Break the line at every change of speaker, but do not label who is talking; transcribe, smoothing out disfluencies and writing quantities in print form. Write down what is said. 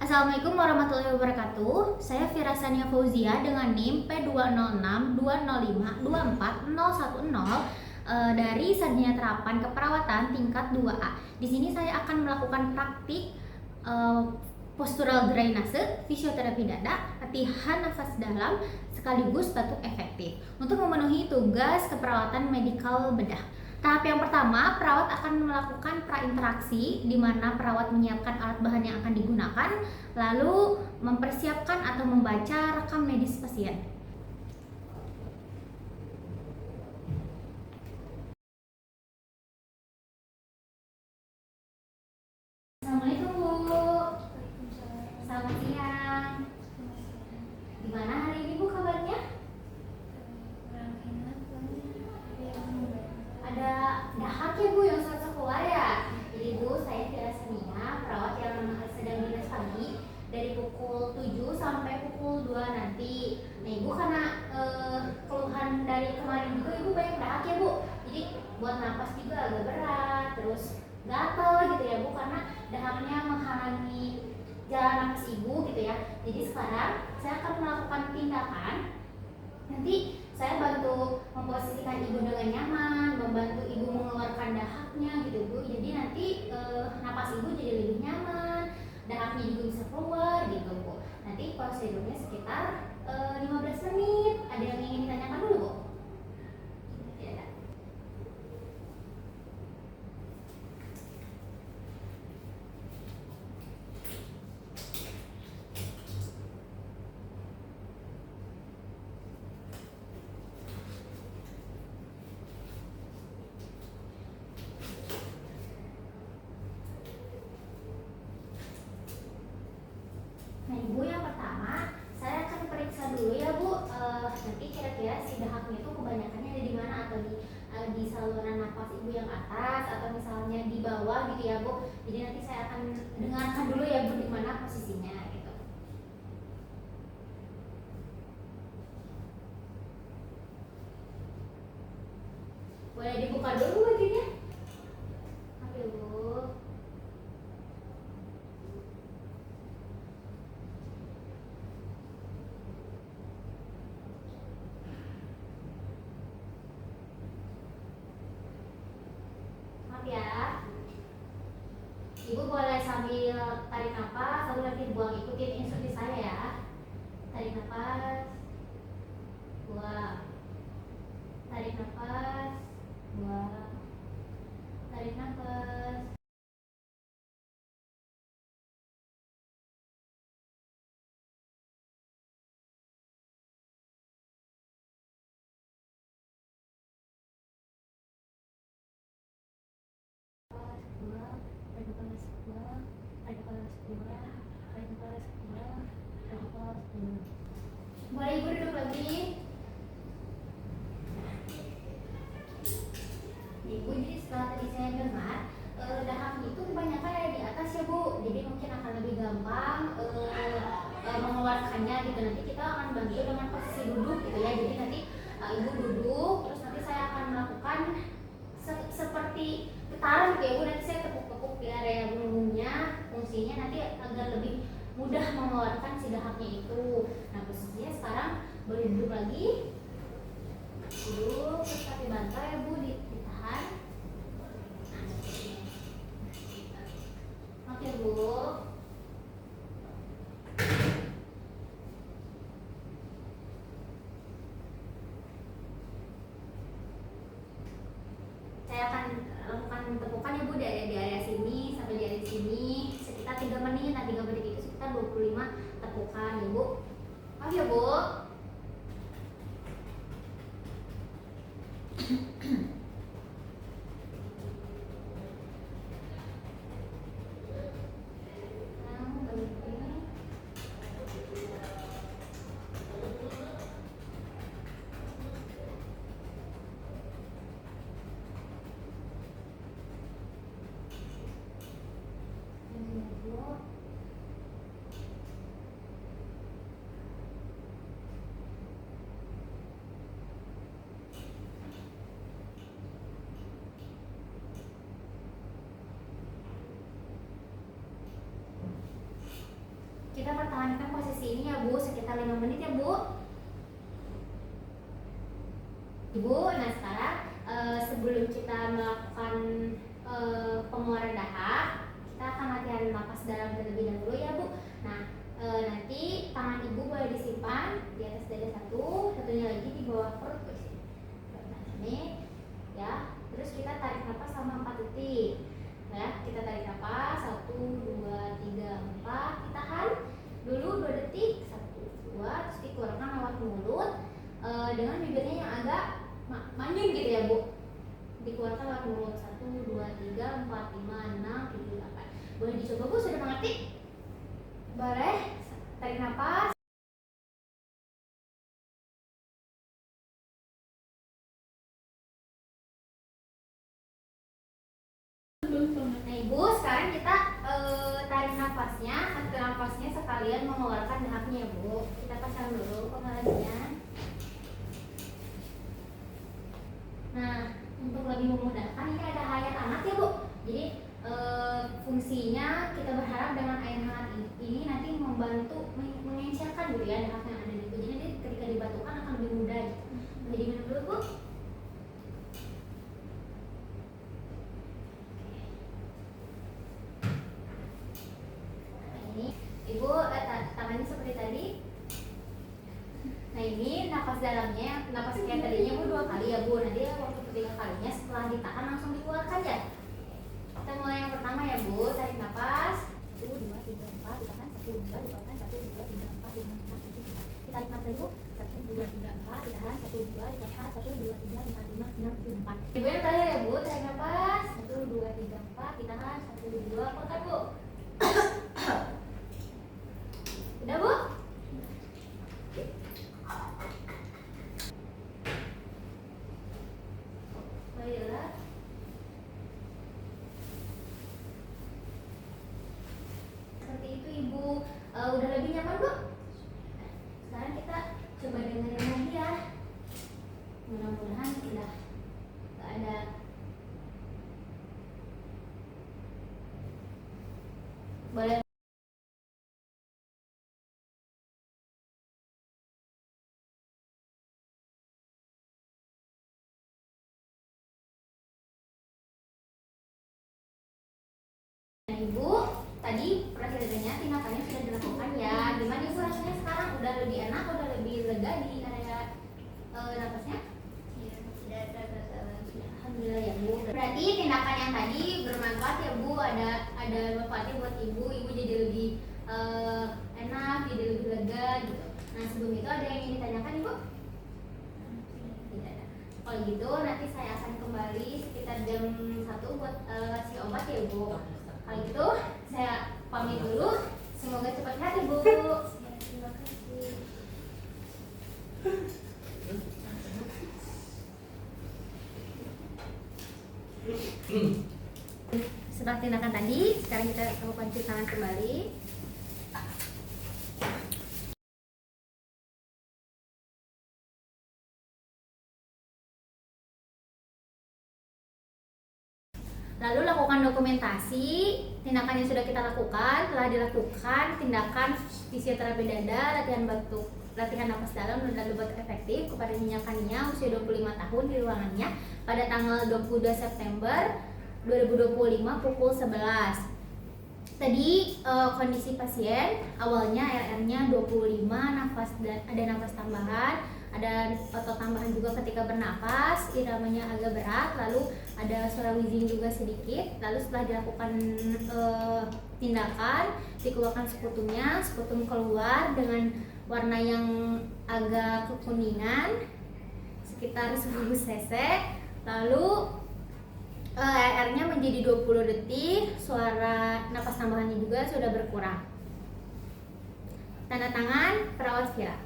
Assalamualaikum warahmatullahi wabarakatuh. Saya Firasania Fauzia dengan NIM P20620524010 dari Sarjana Terapan Keperawatan tingkat 2A. Di sini saya akan melakukan praktik postural drainase, fisioterapi dada, latihan nafas dalam sekaligus batuk efektif untuk memenuhi tugas keperawatan medikal bedah. Tahap yang pertama, perawat akan melakukan prainteraksi di mana perawat menyiapkan alat bahan yang akan digunakan, lalu mempersiapkan atau membaca rekam medis pasien. Assalamualaikum Bu. Selamat siang. Gimana hari ini Bu kabarnya? Ada dahak ya Bu yang susah keluar ya. Jadi Bu, saya Firasania, perawat yang sedang dinas pagi dari pukul 7 sampai pukul 2 nanti. Nah Ibu karena keluhan dari kemarin juga Ibu banyak dahak ya Bu. Jadi buat napas juga agak berat, terus gatal gitu ya Bu, karena dahaknya menghalangi jalan napas Ibu gitu ya. Jadi sekarang saya akan melakukan tindakan. Nanti saya bantu memposisikan ibu dengan nyaman, membantu ibu mengeluarkan dahaknya gitu Bu. Jadi nanti napas ibu jadi lebih nyaman, dahaknya juga bisa keluar gitu Bu. Nanti prosedurnya sekitar 15 menit. Ada yang ingin ditanyakan dulu Bu? Ya. Nah Ibu, yang pertama saya akan periksa dulu ya Bu, nanti kira-kira si dahaknya itu kebanyakannya ada di mana, atau di saluran nafas Ibu yang atas atau misalnya di bawah gitu ya Bu. Jadi nanti saya akan dengarkan dulu ya Bu di mana posisinya gitu. Boleh dibuka dulu bajunya? Oke Bu. Maaf ya. Ibu boleh sambil tarik nafas, lalu nanti buang, ikutin instruksi saya ya. Tarik nafas, buang. Tarik nafas, buang. Tarik nafas. Buang. Tarik nafas, buang. Tarik nafas, buang. Tarik nafas, buang. Tarik nafas, buang. Boleh Ibu duduk lagi. Ibu, jadi setelah tadi saya dengar dahaknya itu kebanyakan ada di atas ya Bu. Jadi mungkin akan lebih gampang mengeluarkannya gitu. Nanti kita akan bantu dengan posisi duduk gitu ya. Jadi nanti Ibu duduk, terus nanti saya akan melakukan seperti getaran gitu ya Bu. Nanti saya tepuk-tepuk di area punggungnya. Fungsinya nanti agar lebih mudah mengeluarkan si dahaknya itu. Nah posisinya sekarang boleh duduk lagi. Duduk, terus pakai bantal ya Bu, ditahan. Oke Bu. Saya akan lakukan tepukan ya Bu di area sini sampai di area sini sekitar 3 menit. Nah 3 menit itu sekitar 25 tepukan ya Bu. Oke Bu. kita pertahankan posisi ini ya Bu sekitar 5 menit ya Bu. Ibu, nah sekarang sebelum kita melakukan pengeluaran dahak, kita akan latihan napas dalam terlebih dahulu ya Bu. Nah nanti tangan Ibu boleh disimpan di atas dada satunya lagi di bawah perut. Nah ini ya, terus kita tarik napas selama 4 detik ya. Kita tarik napas 1, 2, 3, 4, ditahan dulu 2 detik, 1, 2, terus dikeluarkan lewat mulut dengan bibirnya yang agak manyun gitu ya Bu. Dikeluarkan lewat mulut 1, 2, 3, 4, 5, 6, 7, 8. Boleh dicoba Bu, sudah mengerti? Boleh, tarik napas. Nah Ibu, sekarang kita tarik nafasnya, ambil nafasnya sekalian mengeluarkan dahaknya ya Bu. Kita pasang dulu kepalanya. Nah, untuk lebih memudahkan ini ada air hangat ya Bu. Jadi fungsinya kita berharap dengan air hangat ini nanti membantu mengencerkan gitu ya dahak yang ada di tubuh. Jadi nanti ketika dibatukan akan lebih mudah gitu. Jadi minum dulu Bu. Ibu tangannya seperti tadi. Nah ini napas dalamnya, napas kayak tadinya Bu 2 kali ya Bu. Nanti waktu ketiga kalinya setelah ditahan langsung dikeluarkan ya. Kita mulai yang pertama ya Bu, tarik napas 1, 2, 3, 4, ditahan 1, 2, dikeluarkan 1, 2, 3, 4, 5, 6, 7, 8. Ditarik napas dulu 1, 2, 3, 4, ditahan 1, 2, ditahan 1, 2, 3, 4, 5, 6, 7, 8. Ibu yang terakhir ya Bu, tarik napas 1, 2, 3, 4, ditahan 1, 2, keluarkan Bu. Udah Bu? Baiklah. Seperti itu Ibu. Udah lebih nyaman Bu? Sekarang kita coba dengerin lagi ya. Mudah-mudahan udah gak ada. Boleh. Nah Ibu, tadi perhatiannya tindakannya sudah dilakukan ya. Gimana Ibu rasanya sekarang? Udah lebih enak, udah lebih lega di area napasnya? Iya, sudah terasa lagi. Alhamdulillah ya Bu. Berarti tindakan yang tadi bermanfaat ya Bu. Ada manfaatnya buat Ibu. Ibu jadi lebih enak, jadi lebih lega gitu. Nah sebelum itu ada yang ingin ditanyakan Ibu? Tidak ada. Kalau gitu nanti saya akan kembali sekitar jam 1 buat kasih obat ya Bu. Kalau gitu saya pamit dulu. Semoga cepat sehat Ibu. Terima kasih. Setelah tindakan tadi, sekarang kita lakukan cuci tangan kembali. Lalu lakukan dokumentasi tindakan yang sudah kita lakukan. Telah dilakukan tindakan fisioterapi dada, latihan batuk, latihan napas dalam dan lalu batuk efektif kepada Nyonya Kania usia 25 tahun di ruangannya pada tanggal 22 September 2025 pukul 11. Tadi kondisi pasien awalnya RR-nya 25, ada nafas tambahan, ada otot tambahan juga ketika bernapas, iramanya agak berat, lalu ada suara wheezing juga sedikit. Lalu setelah dilakukan tindakan, dikeluarkan sekutumnya, sekutum keluar dengan warna yang agak kekuningan sekitar 1000 cc. Lalu RR-nya menjadi 20 detik, suara napas tambahannya juga sudah berkurang. Tanda tangan perawat Vira.